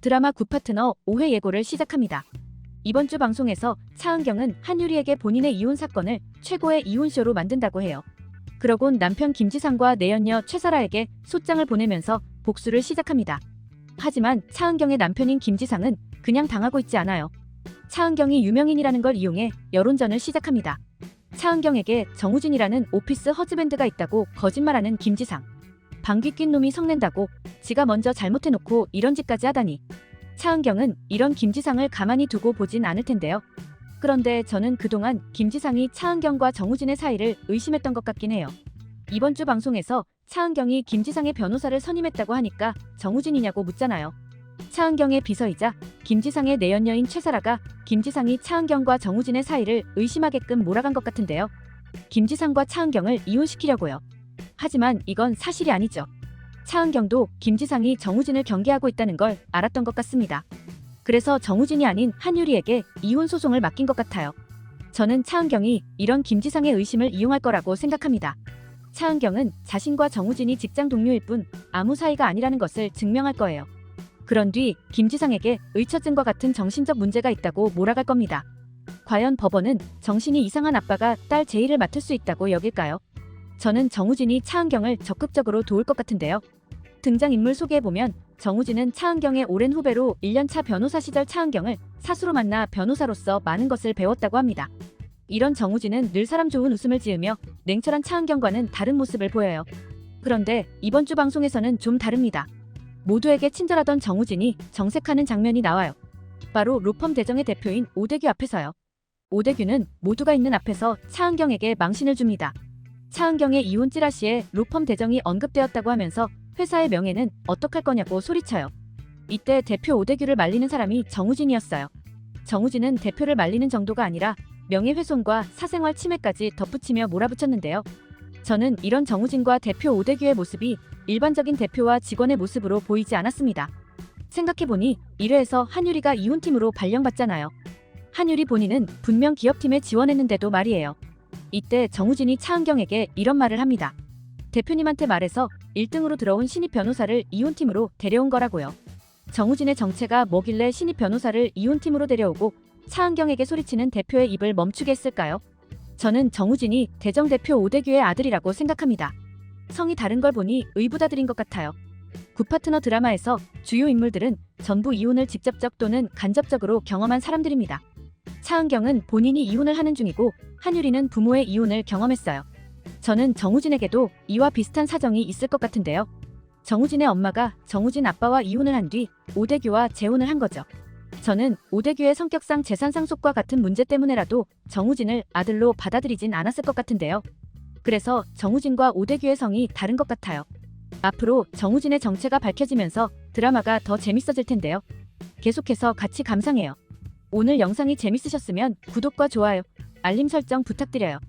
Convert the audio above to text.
드라마 굿파트너 5회 예고를 시작합니다. 이번 주 방송에서 차은경은 한유리에게 본인의 이혼 사건을 최고의 이혼쇼로 만든다고 해요. 그러곤 남편 김지상과 내연녀 최설아에게 소장을 보내면서 복수를 시작합니다. 하지만 차은경의 남편인 김지상은 그냥 당하고 있지 않아요. 차은경이 유명인이라는 걸 이용해 여론전을 시작합니다. 차은경에게 정우진이라는 오피스 허즈밴드가 있다고 거짓말하는 김지상. 방귀 낀 놈이 성낸다고 지가 먼저 잘못해놓고 이런 짓까지 하다니. 차은경은 이런 김지상을 가만히 두고 보진 않을 텐데요. 그런데 저는 그동안 김지상이 차은경과 정우진의 사이를 의심했던 것 같긴 해요. 이번 주 방송에서 차은경이 김지상의 변호사를 선임했다고 하니까 정우진이냐고 묻잖아요. 차은경의 비서이자 김지상의 내연녀인 최설아가 김지상이 차은경과 정우진의 사이를 의심하게끔 몰아간 것 같은데요. 김지상과 차은경을 이혼시키려고요. 하지만 이건 사실이 아니죠. 차은경도 김지상이 정우진을 경계하고 있다는 걸 알았던 것 같습니다. 그래서 정우진이 아닌 한유리에게 이혼 소송을 맡긴 것 같아요. 저는 차은경이 이런 김지상의 의심을 이용할 거라고 생각합니다. 차은경은 자신과 정우진이 직장 동료일 뿐 아무 사이가 아니라는 것을 증명할 거예요. 그런 뒤 김지상에게 의처증과 같은 정신적 문제가 있다고 몰아갈 겁니다. 과연 법원은 정신이 이상한 아빠가 딸 제의를 맡을 수 있다고 여길까요? 저는 정우진이 차은경을 적극적으로 도울 것 같은데요. 등장인물 소개해보면 정우진은 차은경의 오랜 후배로 1년차 변호사 시절 차은경을 사수로 만나 변호사로서 많은 것을 배웠다고 합니다. 이런 정우진은 늘 사람 좋은 웃음을 지으며 냉철한 차은경과는 다른 모습을 보여요. 그런데 이번 주 방송에서는 좀 다릅니다. 모두에게 친절하던 정우진이 정색하는 장면이 나와요. 바로 로펌 대정의 대표인 오대규 앞에서요. 오대규는 모두가 있는 앞에서 차은경에게 망신을 줍니다. 차은경의 이혼 찌라시에 로펌 대정이 언급되었다고 하면서 회사의 명예는 어떡할 거냐고 소리쳐요. 이때 대표 오대규를 말리는 사람이 정우진이었어요. 정우진은 대표를 말리는 정도가 아니라 명예훼손과 사생활 침해까지 덧붙이며 몰아붙였는데요. 저는 이런 정우진과 대표 오대규의 모습이 일반적인 대표와 직원의 모습으로 보이지 않았습니다. 생각해보니 1회에서 한유리가 이혼팀으로 발령받잖아요. 한유리 본인은 분명 기업팀에 지원했는데도 말이에요. 이때 정우진이 차은경에게 이런 말을 합니다. 대표님한테 말해서 1등으로 들어온 신입 변호사를 이혼팀으로 데려온 거라고요. 정우진의 정체가 뭐길래 신입 변호사를 이혼팀으로 데려오고 차은경에게 소리치는 대표의 입을 멈추게 했을까요? 저는 정우진이 대정 대표 오대규의 아들이라고 생각합니다. 성이 다른 걸 보니 의부다들인 것 같아요. 굿파트너 드라마에서 주요 인물들은 전부 이혼을 직접적 또는 간접적으로 경험한 사람들입니다. 차은경은 본인이 이혼을 하는 중이고 한유리는 부모의 이혼을 경험했어요. 저는 정우진에게도 이와 비슷한 사정이 있을 것 같은데요. 정우진의 엄마가 정우진 아빠와 이혼을 한 뒤 오대규와 재혼을 한 거죠. 저는 오대규의 성격상 재산 상속과 같은 문제 때문에라도 정우진을 아들로 받아들이진 않았을 것 같은데요. 그래서 정우진과 오대규의 성이 다른 것 같아요. 앞으로 정우진의 정체가 밝혀지면서 드라마가 더 재밌어질 텐데요. 계속해서 같이 감상해요. 오늘 영상이 재밌으셨으면 구독과 좋아요, 알림 설정 부탁드려요.